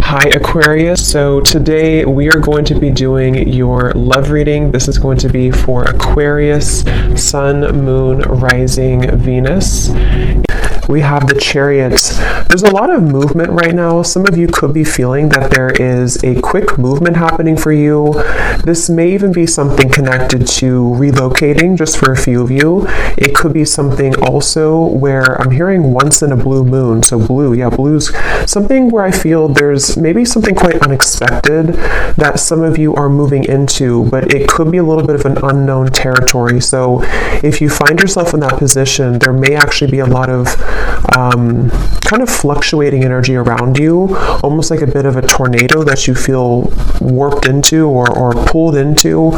Hi Aquarius, so today we are going to be doing your love reading. This is going to be for Aquarius, Sun, Moon, Rising, Venus. We have the Chariot. There's a lot of movement right now. Some of you could be feeling that there is a quick movement happening for you. This may even be something connected to relocating, just for a few of you. It could be something also where I'm hearing once in a blue moon. So blue's something where I feel there's maybe something quite unexpected that some of you are moving into, but it could be a little bit of an unknown territory. So if you find yourself in that position, there may actually be a lot of kind of fluctuating energy around you, almost like a bit of a tornado that you feel warped into or pulled into.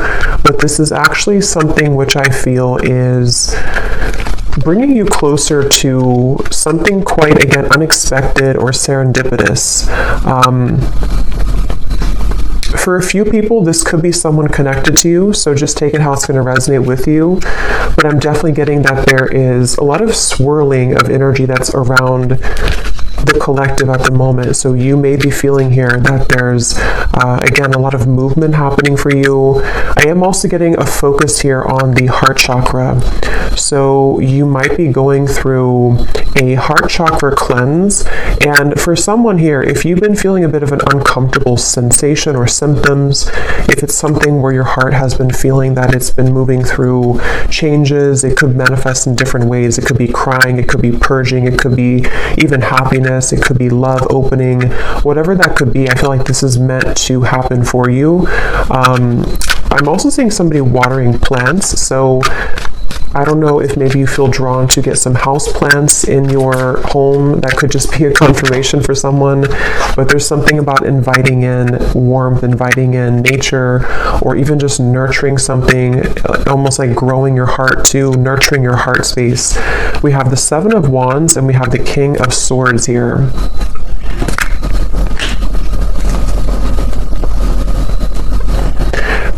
But this is actually something which I feel is bringing you closer to something quite, again, unexpected or serendipitous. For a few people, this could be someone connected to you, so just take it how it's going to resonate with you. But I'm definitely getting that there is a lot of swirling of energy that's around the collective at the moment. So you may be feeling here that there's, again, a lot of movement happening for you. I am also getting a focus here on the heart chakra. So you might be going through a heart chakra cleanse. And for someone here, if you've been feeling a bit of an uncomfortable sensation or symptoms, if it's something where your heart has been feeling that it's been moving through changes, it could manifest in different ways. It could be crying, it could be purging, it could be even happiness, it could be love opening, whatever that could be. I feel like this is meant to happen for you. I'm also seeing somebody watering plants. So I don't know if maybe you feel drawn to get some house plants in your home. That could just be a confirmation for someone. But there's something about inviting in warmth, inviting in nature, or even just nurturing something, almost like growing your heart too, nurturing your heart space. We have the Seven of Wands and we have the King of Swords here.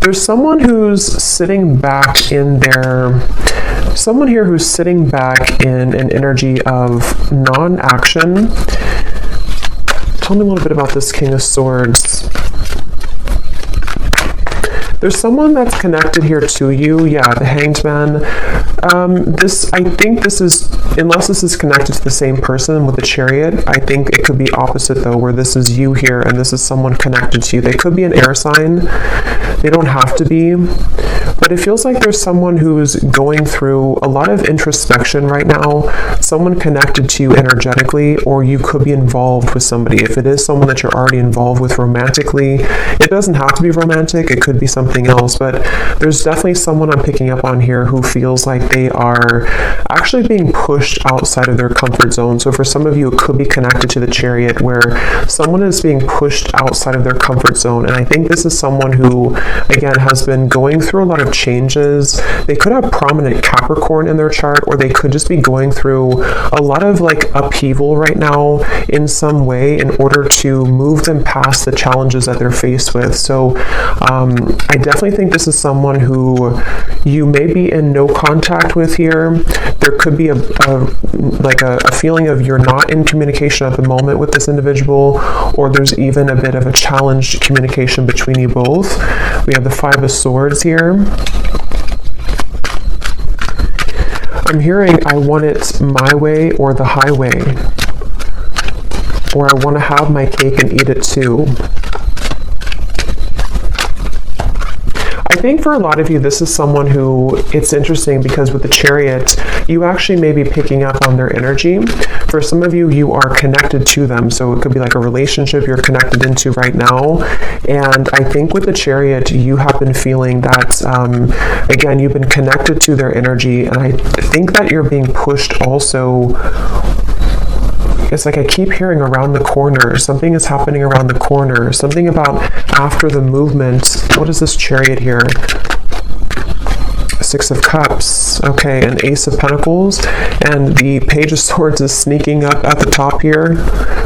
There's someone who's sitting back in someone here who's sitting back in an energy of non-action. Tell me a little bit about this King of Swords. There's someone that's connected here to you. Yeah, the Hanged Man. I think this is, unless this is connected to the same person with the Chariot, I think it could be opposite though, where this is you here and this is someone connected to you. They could be an air sign. They don't have to be. But it feels like there's someone who's going through a lot of introspection right now, someone connected to you energetically, or you could be involved with somebody. If it is someone that you're already involved with romantically, it doesn't have to be romantic, it could be something else, but there's definitely someone I'm picking up on here who feels like they are actually being pushed outside of their comfort zone. So for some of you, it could be connected to the Chariot, where someone is being pushed outside of their comfort zone. And I think this is someone who, again, has been going through a lot of changes. They could have prominent Capricorn in their chart, or they could just be going through a lot of like upheaval right now in some way in order to move them past the challenges that they're faced with. So I definitely think this is someone who you may be in no contact with here. There could be a feeling of you're not in communication at the moment with this individual, or there's even a bit of a challenged communication between you both. We have the Five of Swords here. I'm hearing I want it my way or the highway, or I want to have my cake and eat it too. I think for a lot of you, this is someone who, it's interesting because with the Chariot, you actually may be picking up on their energy. For some of you, you are connected to them. So it could be like a relationship you're connected into right now. And I think with the Chariot, you have been feeling that, again, you've been connected to their energy. And I think that you're being pushed also. It's like I keep hearing around the corner. Something is happening around the corner. Something about after the movement. What is this Chariot here? Six of Cups. Okay, an Ace of Pentacles. And the Page of Swords is sneaking up at the top here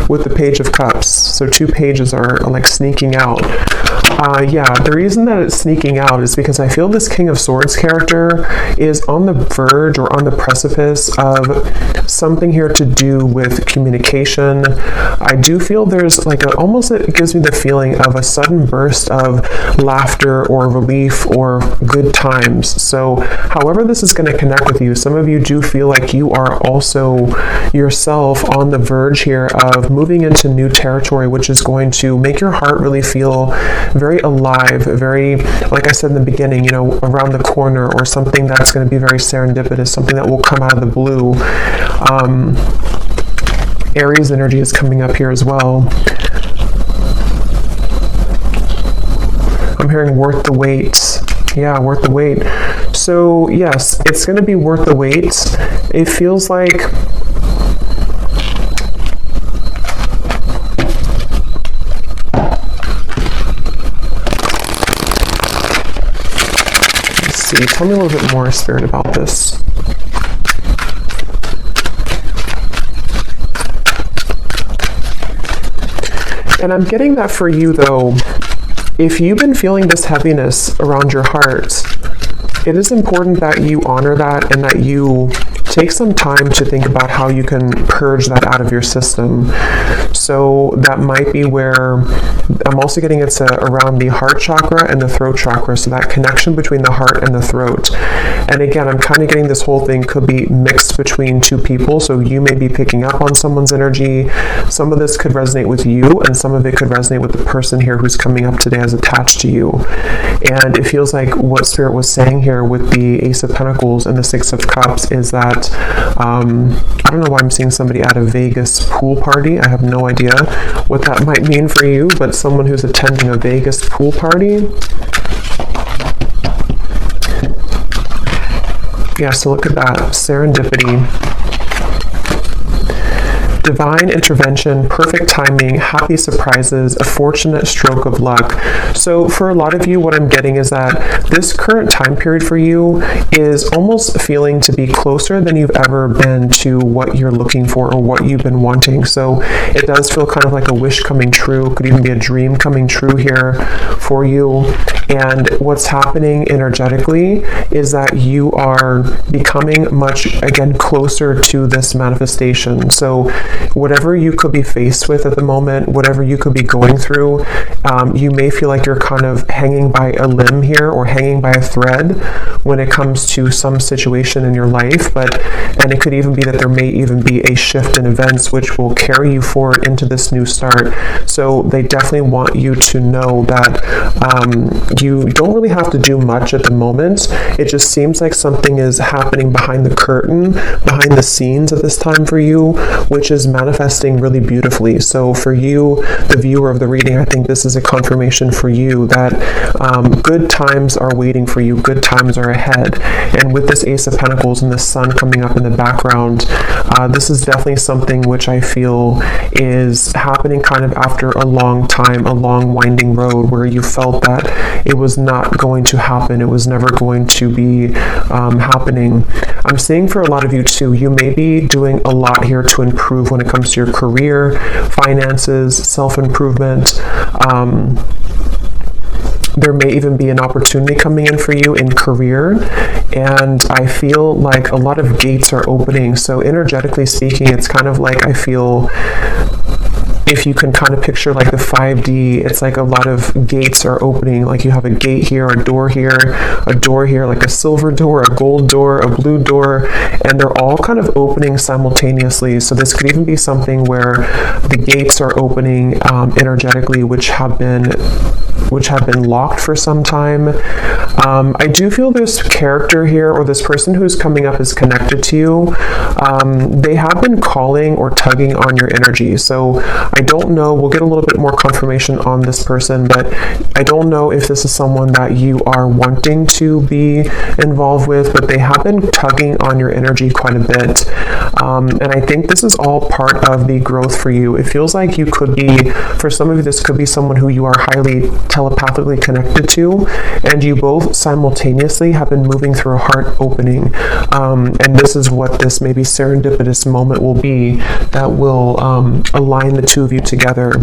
with the Page of Cups. So two pages are like sneaking out. Yeah, the reason that it's sneaking out is because I feel this King of Swords character is on the verge or on the precipice of something here to do with communication. I do feel there's like almost it gives me the feeling of a sudden burst of laughter or relief or good times. So however this is going to connect with you, some of you do feel like you are also yourself on the verge here of moving into new territory, which is going to make your heart really feel very alive, very, like I said in the beginning, you know, around the corner, or something that's going to be very serendipitous, something that will come out of the blue. Aries energy is coming up here as well. I'm hearing worth the wait. Yeah, worth the wait. So yes, it's going to be worth the wait. It feels like tell me a little bit more, Spirit, about this. And I'm getting that for you, though, if you've been feeling this heaviness around your heart, it is important that you honor that and that you take some time to think about how you can purge that out of your system. So that might be where I'm also getting it's around the heart chakra and the throat chakra, so that connection between the heart and the throat. And again, I'm kind of getting this whole thing could be mixed between two people, so you may be picking up on someone's energy. Some of this could resonate with you, and some of it could resonate with the person here who's coming up today as attached to you. And it feels like what Spirit was saying here with the Ace of Pentacles and the Six of Cups is that I don't know why I'm seeing somebody at a Vegas pool party. I have no idea what that might mean for you, but someone who's attending a Vegas pool party. Yeah, so look at that. Serendipity. Divine intervention, perfect timing, happy surprises, a fortunate stroke of luck. So for a lot of you, what I'm getting is that this current time period for you is almost feeling to be closer than you've ever been to what you're looking for or what you've been wanting. So it does feel kind of like a wish coming true, could even be a dream coming true here for you. And what's happening energetically is that you are becoming much, again, closer to this manifestation. So whatever you could be faced with at the moment, whatever you could be going through, you may feel like you're kind of hanging by a limb here or hanging by a thread when it comes to some situation in your life. And it could even be that there may even be a shift in events which will carry you forward into this new start. So they definitely want you to know that you don't really have to do much at the moment. It just seems like something is happening behind the curtain, behind the scenes at this time for you, which is manifesting really beautifully. So for you, the viewer of the reading, I think this is a confirmation for you that good times are waiting for you, good times are ahead. And with this Ace of Pentacles and the Sun coming up in the background, this is definitely something which I feel is happening kind of after a long time, a long winding road where you felt that it was not going to happen, it was never going to be happening. I'm seeing for a lot of you too, you may be doing a lot here to improve when it comes to your career, finances, self-improvement. There may even be an opportunity coming in for you in career, and I feel like a lot of gates are opening. So energetically speaking, it's kind of like I feel, if you can kind of picture like the 5D, it's like a lot of gates are opening. Like you have a gate here, a door here, like a silver door, a gold door, a blue door, and they're all kind of opening simultaneously. So this could even be something where the gates are opening energetically, which have been locked for some time. I do feel this character here, or this person who's coming up, is connected to you. They have been calling or tugging on your energy. So I don't know, we'll get a little bit more confirmation on this person, but I don't know if this is someone that you are wanting to be involved with, but they have been tugging on your energy quite a bit. And I think this is all part of the growth for you. It feels like you could be, for some of you, this could be someone who you are highly telepathically connected to, and you both simultaneously have been moving through a heart opening. And this is what this maybe serendipitous moment will be that will align the two of you together.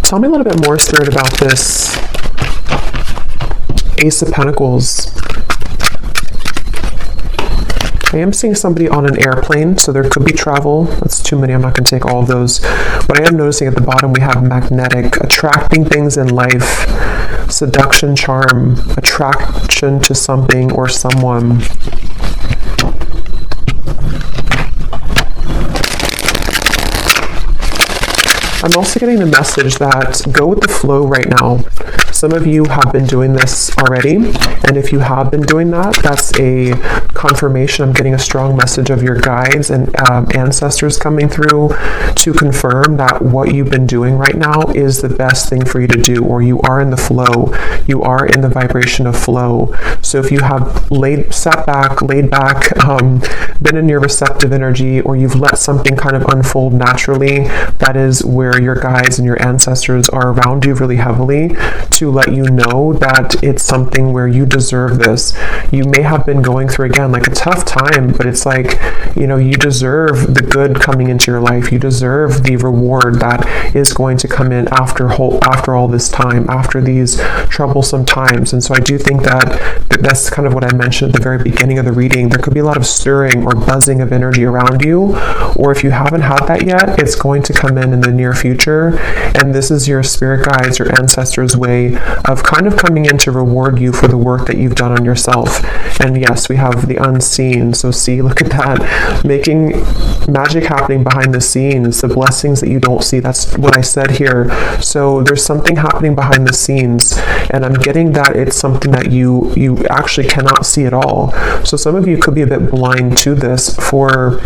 Tell me a little bit more, Spirit, about this Ace of Pentacles. I am seeing somebody on an airplane, so there could be travel. That's too many. I'm not going to take all of those. But I am noticing at the bottom we have magnetic, attracting things in life, seduction, charm, attraction to something or someone. I'm also getting the message that go with the flow right now. Some of you have been doing this already, and if you have been doing that, that's a confirmation. I'm getting a strong message of your guides and ancestors coming through to confirm that what you've been doing right now is the best thing for you to do, or you are in the flow. You are in the vibration of flow. So if you have sat back, laid back, been in your receptive energy, or you've let something kind of unfold naturally, that is where your guides and your ancestors are around you really heavily to let you know that it's something where you deserve this. You may have been going through, again, like a tough time, but it's like, you know, you deserve the good coming into your life. You deserve the reward that is going to come in after all this time, after these troublesome times. And so I do think that's kind of what I mentioned at the very beginning of the reading. There could be a lot of stirring or buzzing of energy around you, or if you haven't had that yet, it's going to come in the near future. And this is your spirit guides, your ancestors' way of kind of coming in to reward you for the work that you've done on yourself. And yes, we have the unseen. So see, look at that, making magic happening behind the scenes, the blessings that you don't see. That's what I said here. So there's something happening behind the scenes, and I'm getting that it's something that you actually cannot see at all. So some of you could be a bit blind to this for,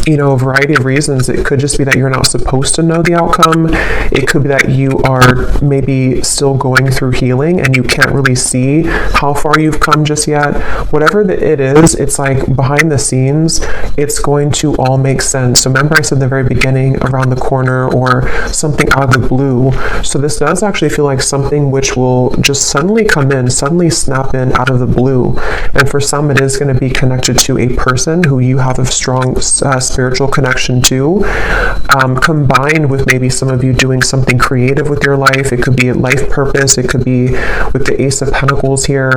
you know, a variety of reasons. It could just be that you're not supposed to know the outcome. It could be that you are maybe still going through healing and you can't really see how far you've come just yet. Whatever it is, it's like behind the scenes, it's going to all make sense. So remember I said in the very beginning, around the corner or something out of the blue. So this does actually feel like something which will just suddenly come in, suddenly snap in out of the blue. And for some, it is going to be connected to a person who you have a strong spiritual connection to, combined with maybe some of you doing something creative with your life. It could be a life purpose. It could be with the Ace of Pentacles here.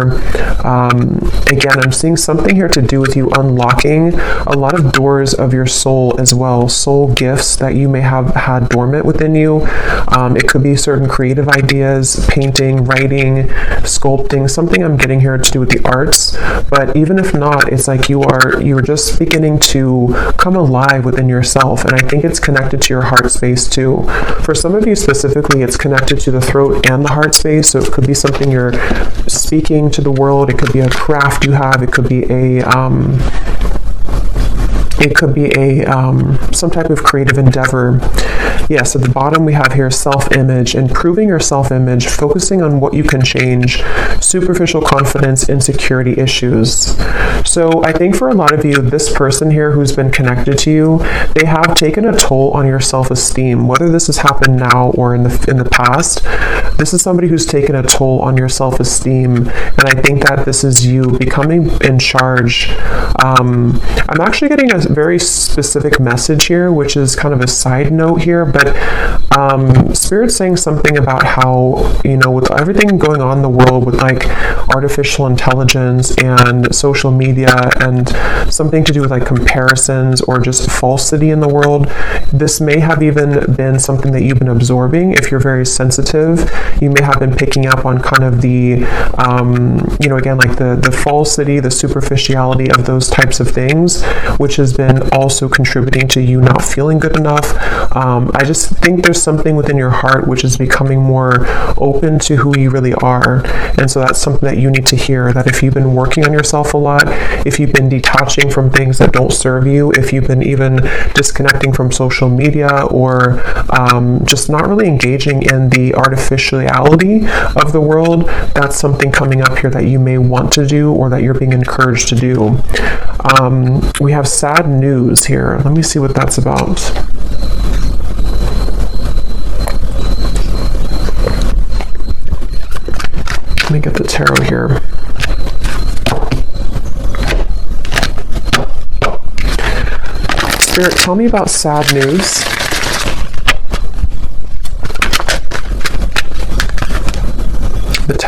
Again, I'm seeing something here to do with you unlocking a lot of doors of your soul as well, soul gifts that you may have had dormant within you. It could be certain creative ideas, painting, writing, sculpting, something I'm getting here to do with the arts. But even if not, it's like you're just beginning to come alive within yourself, and I think it's connected to your heart space too. For some of you specifically, it's connected to the throat and the heart space, so it could be something you're speaking to the world. It could be a craft you have. It could be some type of creative endeavor. Yes, at the bottom we have here self-image, improving your self-image, focusing on what you can change, superficial confidence, insecurity issues. So I think for a lot of you, this person here who's been connected to you, they have taken a toll on your self-esteem. Whether this has happened now or in the past, this is somebody who's taken a toll on your self-esteem, and I think that this is you becoming in charge. I'm actually getting a very specific message here, which is kind of a side note here, but Spirit's saying something about how, you know, with everything going on in the world with like artificial intelligence and social media and something to do with like comparisons or just falsity in the world, this may have even been something that you've been absorbing. If you're very sensitive, you may have been picking up on kind of the, you know, again, like the falsity, the superficiality of those types of things, which has been also contributing to you not feeling good enough. I just think there's something within your heart which is becoming more open to who you really are. And so that's something that you need to hear, that if you've been working on yourself a lot, if you've been detaching from things that don't serve you, if you've been even disconnecting from social media or just not really engaging in the artificiality of the world, that's something coming up here that you may want to do or that you're being encouraged to do. We have sad news here. Let me see what that's about. Let me get the tarot here. Spirit, tell me about sad news.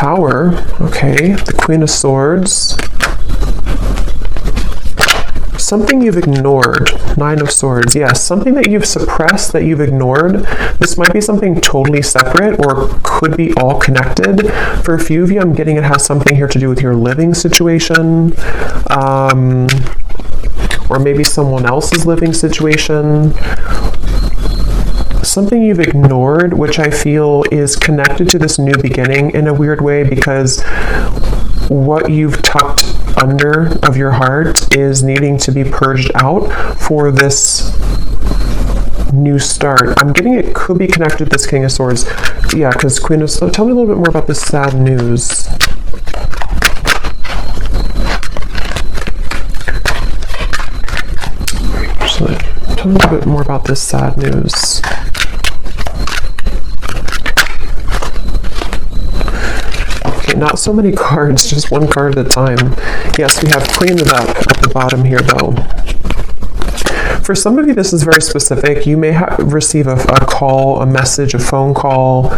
Tower. Okay, the Queen of Swords. Something you've ignored. Nine of Swords. Yes, something that you've suppressed, that you've ignored. This might be something totally separate or could be all connected. For a few of you, I'm getting it has something here to do with your living situation. Or maybe someone else's living situation. Something you've ignored, which I feel is connected to this new beginning in a weird way, because what you've tucked under of your heart is needing to be purged out for this new start. I'm getting it could be connected to this King of Swords. Yeah, because Queen of Swords. Tell me a little bit more about this sad news. Tell me a little bit more about this sad news. Okay, not so many cards, just one card at a time. Yes, we have Queen it up at the bottom here, though. For some of you, this is very specific. You may receive a call, a message, a phone call.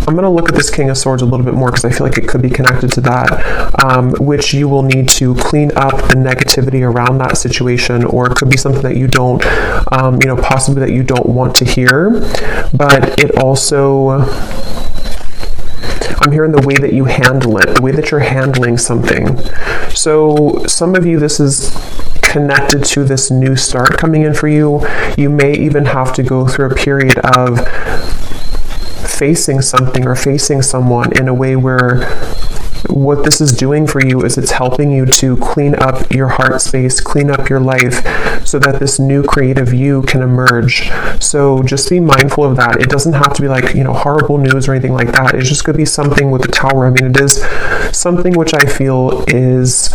I'm going to look at this King of Swords a little bit more because I feel like it could be connected to that, which you will need to clean up the negativity around that situation, or it could be something that you don't, possibly that you don't want to hear. But it also, I'm hearing the way that you handle it, the way that you're handling something. So some of you, this is connected to this new start coming in for you. You may even have to go through a period of facing something or facing someone in a way where what this is doing for you is it's helping you to clean up your heart space, clean up your life, so that this new creative you can emerge. So just be mindful of that. It doesn't have to be like, horrible news or anything like that. It's just going to be something with the Tower. I mean, it is something which I feel is,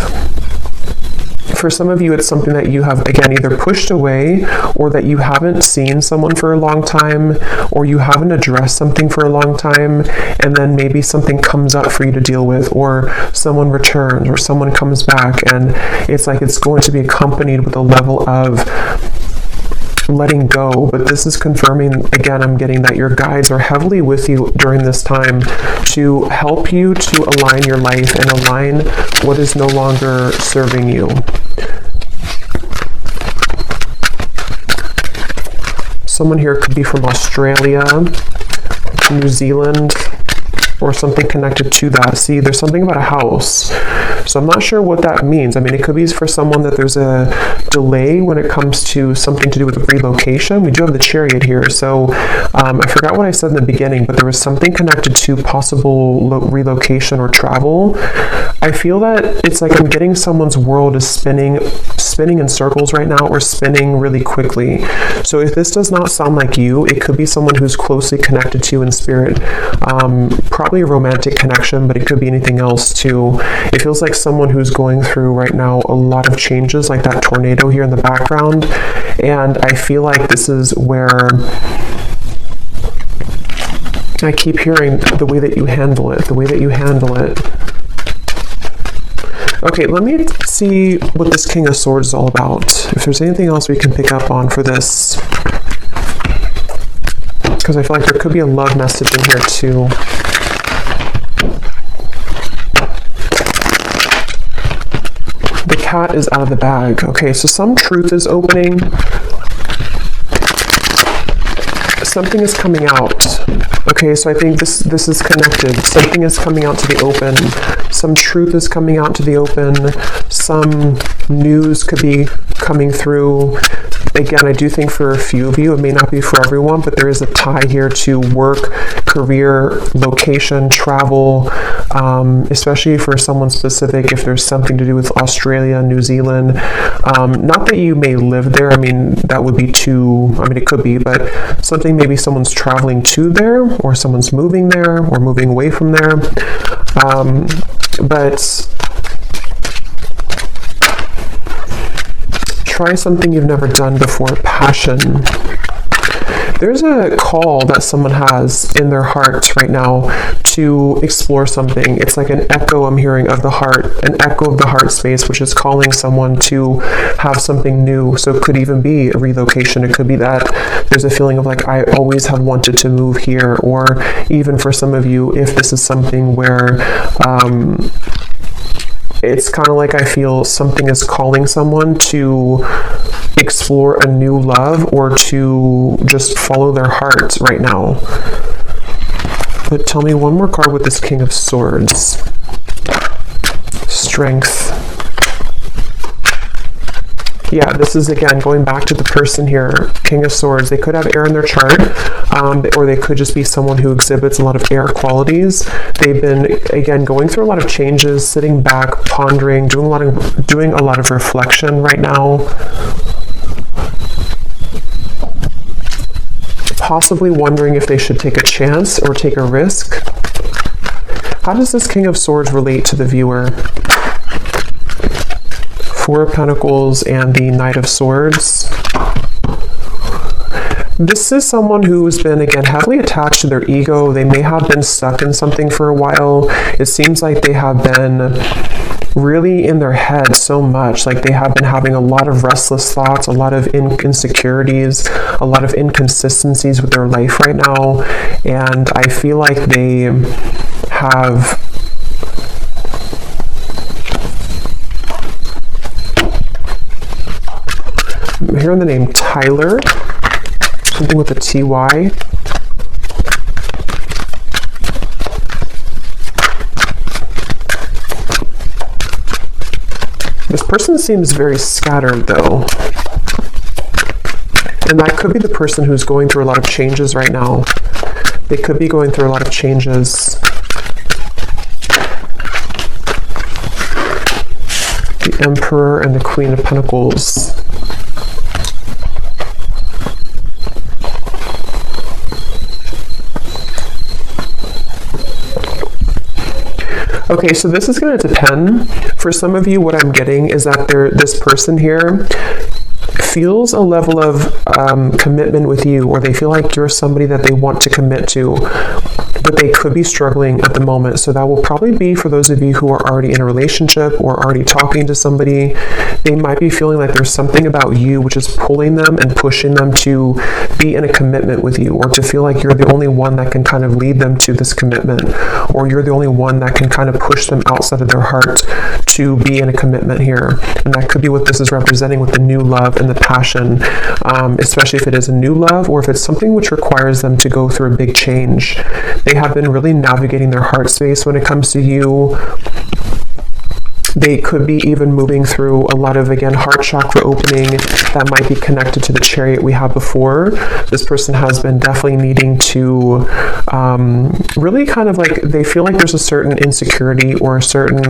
for some of you, it's something that you have, again, either pushed away, or that you haven't seen someone for a long time, or you haven't addressed something for a long time, and then maybe something comes up for you to deal with, or someone returns, or someone comes back, and it's like it's going to be accompanied with a level of letting go. But this is confirming, again, I'm getting that your guides are heavily with you during this time to help you to align your life and align what is no longer serving you. Someone here could be from Australia, New Zealand, or something connected to that. See, there's something about a house. So I'm not sure what that means. I mean, it could be for someone that there's a delay when it comes to something to do with relocation. We do have the Chariot here. So I forgot what I said in the beginning, but there was something connected to possible relocation or travel. I feel that it's like I'm getting someone's world is spinning in circles right now, or spinning really quickly. So if this does not sound like you, it could be someone who's closely connected to you in spirit. Probably a romantic connection, but it could be anything else too. It feels like someone who's going through right now a lot of changes, like that tornado here in the background. And I feel like this is where I keep hearing the way that you handle it, the way that you handle it. Okay, let me see what this King of Swords is all about. If there's anything else we can pick up on for this, because I feel like there could be a love message in here too. The cat is out of the bag. Okay, so some truth is opening. Something is coming out. Okay, so I think this is connected. Something is coming out to the open. Some truth is coming out to the open. Some news could be coming through. Again, I do think for a few of you, it may not be for everyone, but there is a tie here to work, career, location, travel, especially for someone specific, if there's something to do with Australia, New Zealand. Not that you may live there. I mean, that would be too, it could be, but something, maybe someone's traveling to there, or someone's moving there, or moving away from there. But try something you've never done before. Passion. There's a call that someone has in their heart right now to explore something. It's like an echo I'm hearing of the heart, an echo of the heart space, which is calling someone to have something new. So it could even be a relocation. It could be that there's a feeling of like, I always have wanted to move here. Or even for some of you, if this is something where it's kind of like I feel something is calling someone to explore a new love or to just follow their heart right now. But tell me one more card with this King of Swords. Strength. Yeah, this is again going back to the person here, King of Swords. They could have air in their chart, or they could just be someone who exhibits a lot of air qualities. They've been again going through a lot of changes, sitting back, pondering, doing a lot of reflection right now. Possibly wondering if they should take a chance or take a risk. How does this King of Swords relate to the viewer? Four of Pentacles and the Knight of Swords. This is someone who's been, again, heavily attached to their ego. They may have been stuck in something for a while. It seems like they have been really in their head so much. Like they have been having a lot of restless thoughts, a lot of insecurities, a lot of inconsistencies with their life right now. And I feel like they have I'm hearing the name Tyler, something with a TY. This person seems very scattered though. And that could be the person who's going through a lot of changes right now. They could be going through a lot of changes. The Emperor and the Queen of Pentacles. Okay, so this is going to depend. For some of you, what I'm getting is that this person here feels a level of commitment with you, or they feel like you're somebody that they want to commit to, but they could be struggling at the moment. So that will probably be for those of you who are already in a relationship or already talking to somebody. They might be feeling like there's something about you which is pulling them and pushing them to be in a commitment with you, or to feel like you're the only one that can kind of lead them to this commitment, or you're the only one that can kind of push them outside of their heart to be in a commitment here. And that could be what this is representing with the new love and the passion, especially if it is a new love or if it's something which requires them to go through a big change. They have been really navigating their heart space when it comes to you. They could be even moving through a lot of, again, heart chakra opening that might be connected to the Chariot we had before. This person has been definitely needing to really kind of like, they feel like there's a certain insecurity or a certain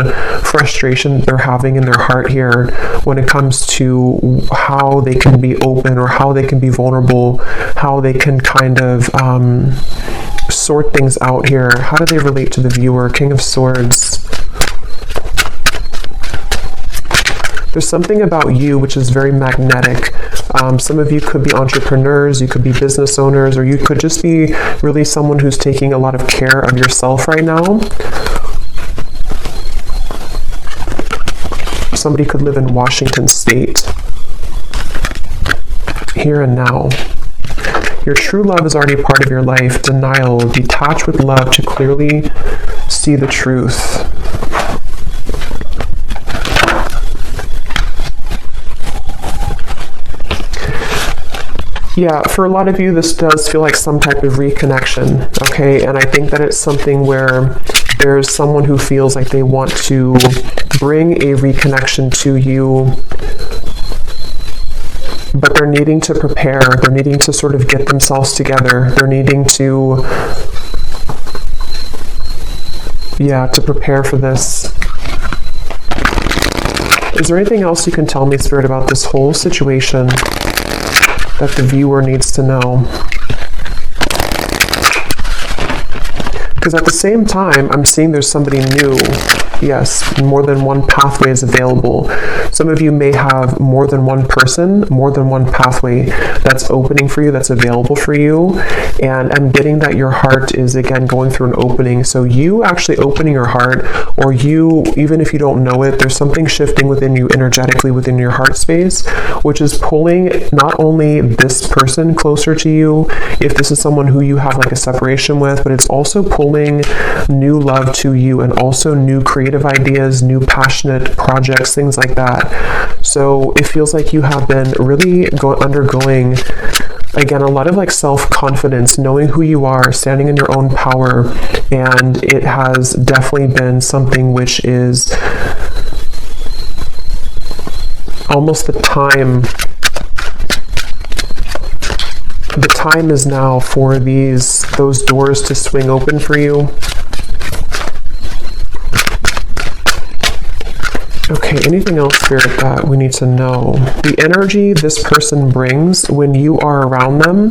frustration they're having in their heart here when it comes to how they can be open or how they can be vulnerable, how they can kind of sort things out here. How do they relate to the viewer? King of Swords. There's something about you which is very magnetic. Some of you could be entrepreneurs, you could be business owners, or you could just be really someone who's taking a lot of care of yourself right now. Somebody could live in Washington State. Here and now. Your true love is already part of your life. Denial. Detach with love to clearly see the truth. Yeah, for a lot of you, this does feel like some type of reconnection, okay? And I think that it's something where there's someone who feels like they want to bring a reconnection to you, but they're needing to prepare. They're needing to sort of get themselves together. They're needing to, to prepare for this. Is there anything else you can tell me, Spirit, about this whole situation that the viewer needs to know? Because at the same time, I'm seeing there's somebody new Yes, more than one pathway is available. Some of you may have more than one person, more than one pathway that's opening for you, that's available for you. And I'm getting that your heart is, again, going through an opening. So you actually opening your heart, or you, even if you don't know it, there's something shifting within you energetically within your heart space, which is pulling not only this person closer to you, if this is someone who you have like a separation with, but it's also pulling new love to you, and also new creative ideas, new passionate projects, things like that. So it feels like you have been really undergoing, again, a lot of like self-confidence, knowing who you are, standing in your own power, and it has definitely been something which is almost the time. The time is now for those doors to swing open for you. Okay, anything else, Spirit, that we need to know? The energy this person brings when you are around them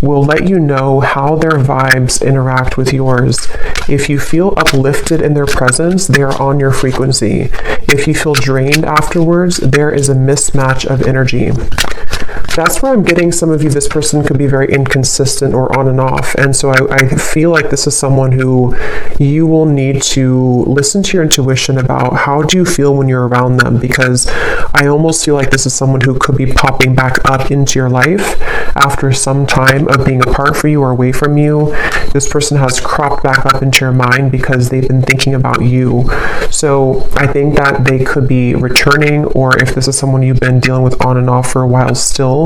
will let you know how their vibes interact with yours. If you feel uplifted in their presence, they are on your frequency. If you feel drained afterwards, there is a mismatch of energy. That's where I'm getting some of you, this person could be very inconsistent or on and off. And so I feel like this is someone who you will need to listen to your intuition about how do you feel when you're around them, because I almost feel like this is someone who could be popping back up into your life after some time of being apart from you or away from you. This person has cropped back up into your mind because they've been thinking about you. So I think that they could be returning, or if this is someone you've been dealing with on and off for a while still,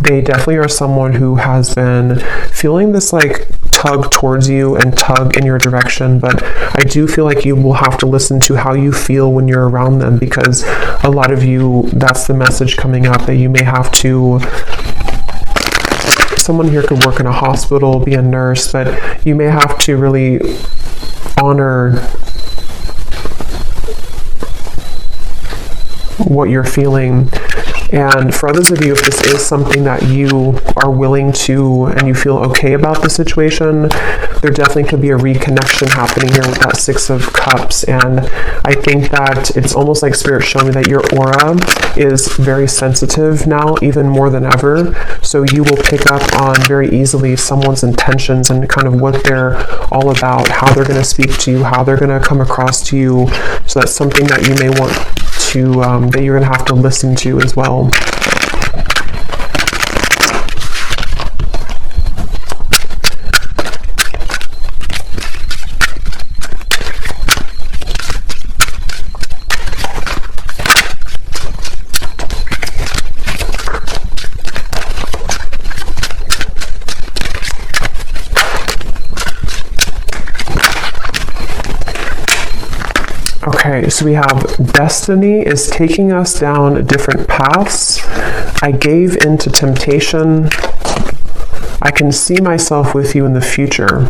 they definitely are someone who has been feeling this like tug towards you and tug in your direction. But I do feel like you will have to listen to how you feel when you're around them, because a lot of you, that's the message coming up, that you may have to, someone here could work in a hospital, be a nurse, but you may have to really honor what you're feeling. And for others of you, if this is something that you are willing to, and you feel okay about the situation, there definitely could be a reconnection happening here with that Six of Cups. And I think that it's almost like Spirit showing me that your aura is very sensitive now, even more than ever. So you will pick up on very easily someone's intentions and kind of what they're all about, how they're going to speak to you, how they're going to come across to you. So that's something that you may want to, that you're going to have to listen to as well. Okay, so we have destiny is taking us down different paths. I gave into temptation. I can see myself with you in the future.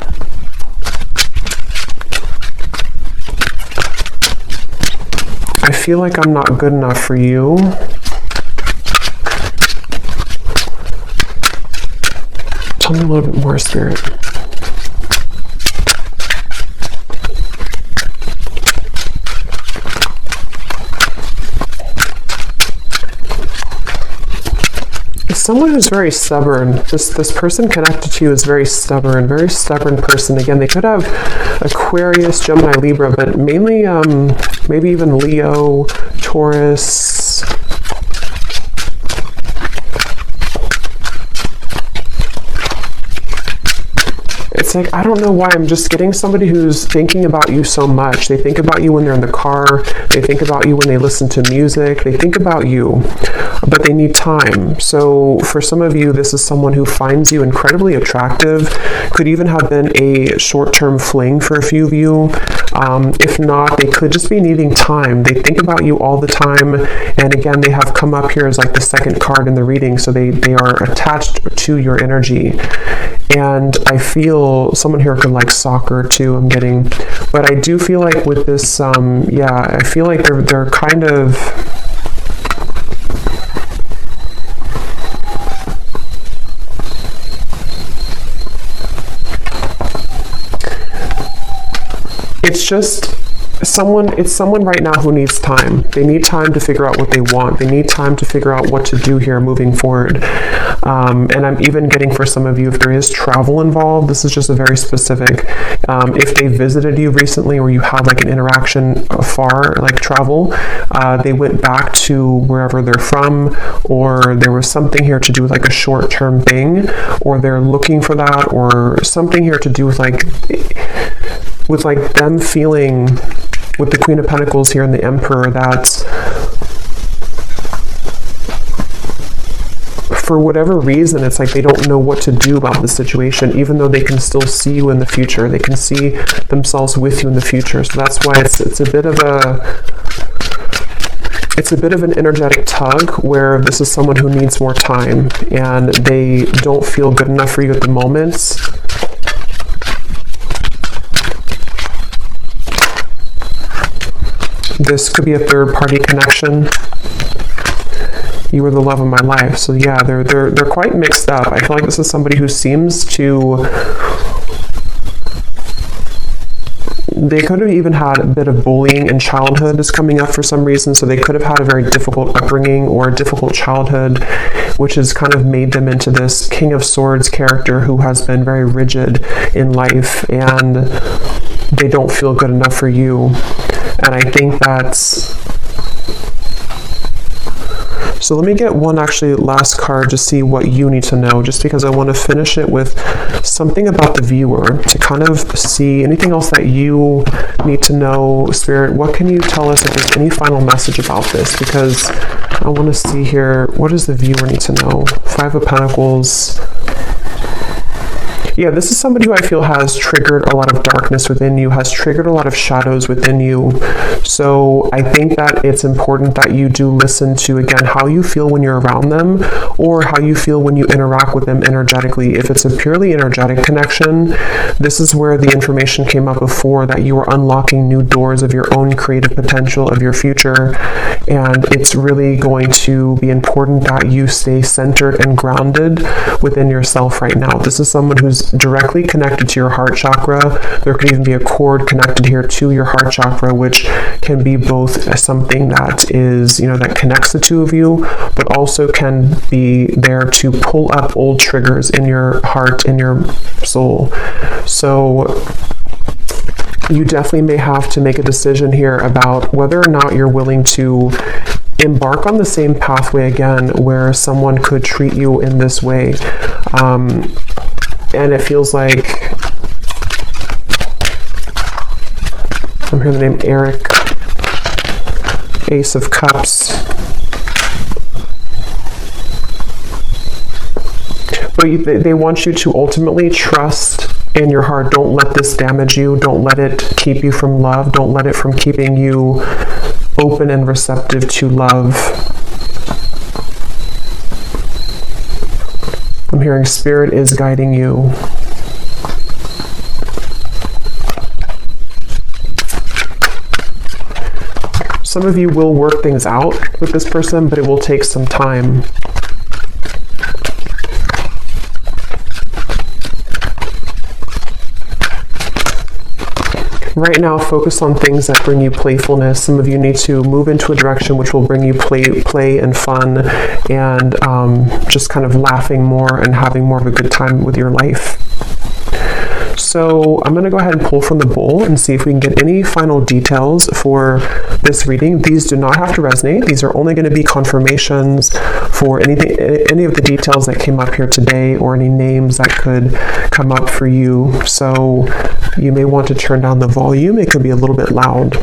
I feel like I'm not good enough for you. Tell me a little bit more, Spirit. Someone who's very stubborn. This person connected to you is very stubborn person. Again, they could have Aquarius, Gemini, Libra, but mainly maybe even Leo, Taurus. It's like, I don't know why, I'm just getting somebody who's thinking about you so much. They think about you when they're in the car. They think about you when they listen to music. They think about you, but they need time. So for some of you, this is someone who finds you incredibly attractive. Could even have been a short-term fling for a few of you. If not, they could just be needing time. They think about you all the time. And again, they have come up here as like the second card in the reading. So they are attached to your energy. And I feel someone here could like soccer too, I'm getting. But I do feel like with this, I feel like they're kind of... It's just it's someone right now who needs time. They need time to figure out what they want. They need time to figure out what to do here moving forward. And I'm even getting for some of you, if there is travel involved, this is just a very specific, if they visited you recently or you had like an interaction far, like travel, they went back to wherever they're from, or there was something here to do with like a short-term thing, or they're looking for that, or something here to do with like them feeling with the Queen of Pentacles here and the Emperor that for whatever reason, it's like they don't know what to do about the situation, even though they can still see you in the future. They can see themselves with you in the future. So that's why it's a bit of an energetic tug where this is someone who needs more time and they don't feel good enough for you at the moment. This could be a third-party connection. You were the love of my life. So yeah, they're quite mixed up. I feel like this is somebody who seems to... They could have even had a bit of bullying in childhood is coming up for some reason, so they could have had a very difficult upbringing or a difficult childhood, which has kind of made them into this King of Swords character who has been very rigid in life, and they don't feel good enough for you. And I think that's... So let me get one actually last card to see what you need to know, just because I want to finish it with something about the viewer to kind of see anything else that you need to know. Spirit, what can you tell us if there's any final message about this? Because I want to see here, what does the viewer need to know? Five of Pentacles. Yeah, this is somebody who I feel has triggered a lot of darkness within you, has triggered a lot of shadows within you. So I think that it's important that you do listen to, again, how you feel when you're around them or how you feel when you interact with them energetically. If it's a purely energetic connection, this is where the information came up before, that you are unlocking new doors of your own creative potential, of your future. And it's really going to be important that you stay centered and grounded within yourself right now. This is someone who's directly connected to your heart chakra. There could even be a cord connected here to your heart chakra, which can be both something that is, that connects the two of you, but also can be there to pull up old triggers in your heart, in your soul. So you definitely may have to make a decision here about whether or not you're willing to embark on the same pathway again, where someone could treat you in this way. And it feels like, I'm hearing the name Eric, Ace of Cups. But they want you to ultimately trust in your heart. Don't let this damage you. Don't let it keep you from love. Don't let it from keeping you open and receptive to love. I'm hearing Spirit is guiding you. Some of you will work things out with this person, but it will take some time. Right now, focus on things that bring you playfulness. Some of you need to move into a direction which will bring you play and fun, and just kind of laughing more and having more of a good time with your life. So I'm going to go ahead and pull from the bowl and see if we can get any final details for this reading. These do not have to resonate. These are only going to be confirmations for any of the details that came up here today, or any names that could come up for you. So you may want to turn down the volume. It could be a little bit loud.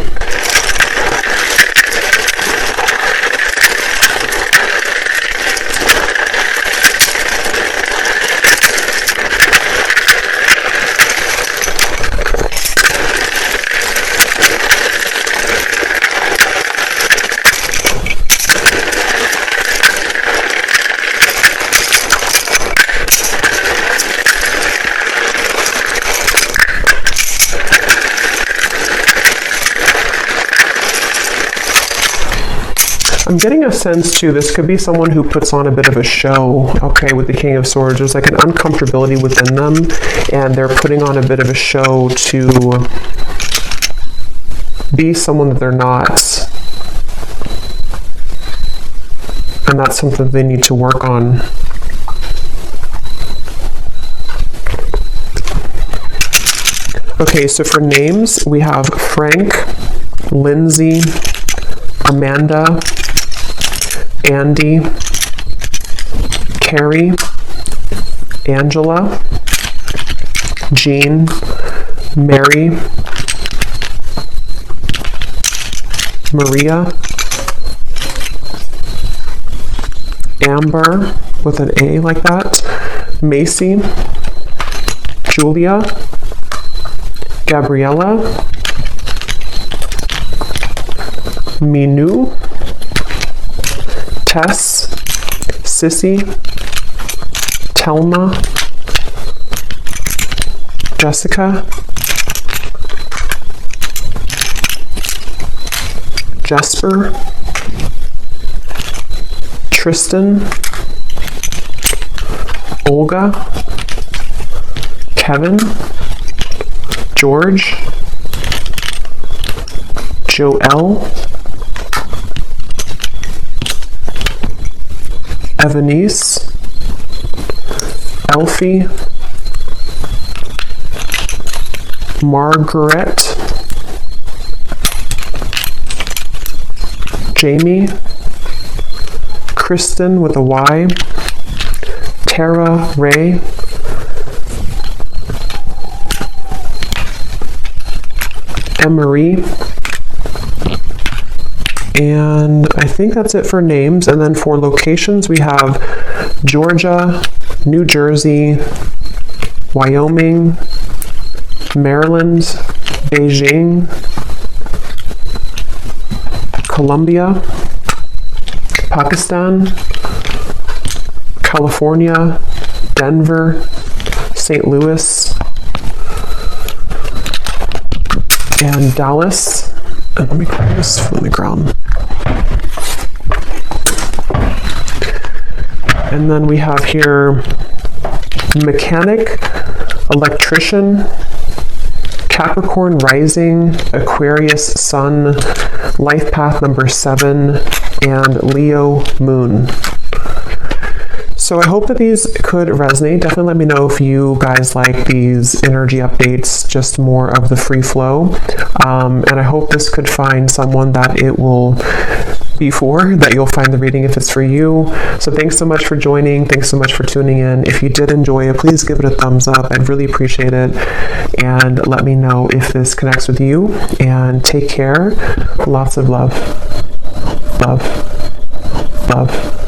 I'm getting a sense too, this could be someone who puts on a bit of a show, okay, with the King of Swords. There's like an uncomfortability within them, and they're putting on a bit of a show to be someone that they're not. And that's something they need to work on. Okay, so for names, we have Frank, Lindsay, Amanda, Andy, Carrie, Angela, Jean, Mary, Maria, Amber with an A like that, Macy, Julia, Gabriella, Minu, Tess, Sissy, Telma, Jessica, Jesper, Tristan, Olga, Kevin, George, Joelle, Evanice, Elfie, Margaret, Jamie, Kristen with a Y, Tara Ray, Emery, and I think that's it for names. And then for locations, we have Georgia, New Jersey, Wyoming, Maryland, Beijing, Colombia, Pakistan, California, Denver, St. Louis, and Dallas. And let me clear this from the ground. And then we have here mechanic, electrician, Capricorn rising, Aquarius sun, life path number 7, and Leo moon. So I hope that these could resonate. Definitely let me know if you guys like these energy updates, just more of the free flow. And I hope this could find someone that it will be for, that you'll find the reading if it's for you. So thanks so much for joining. Thanks so much for tuning in. If you did enjoy it, please give it a thumbs up. I'd really appreciate it. And let me know if this connects with you. And take care. Lots of love. Love. Love.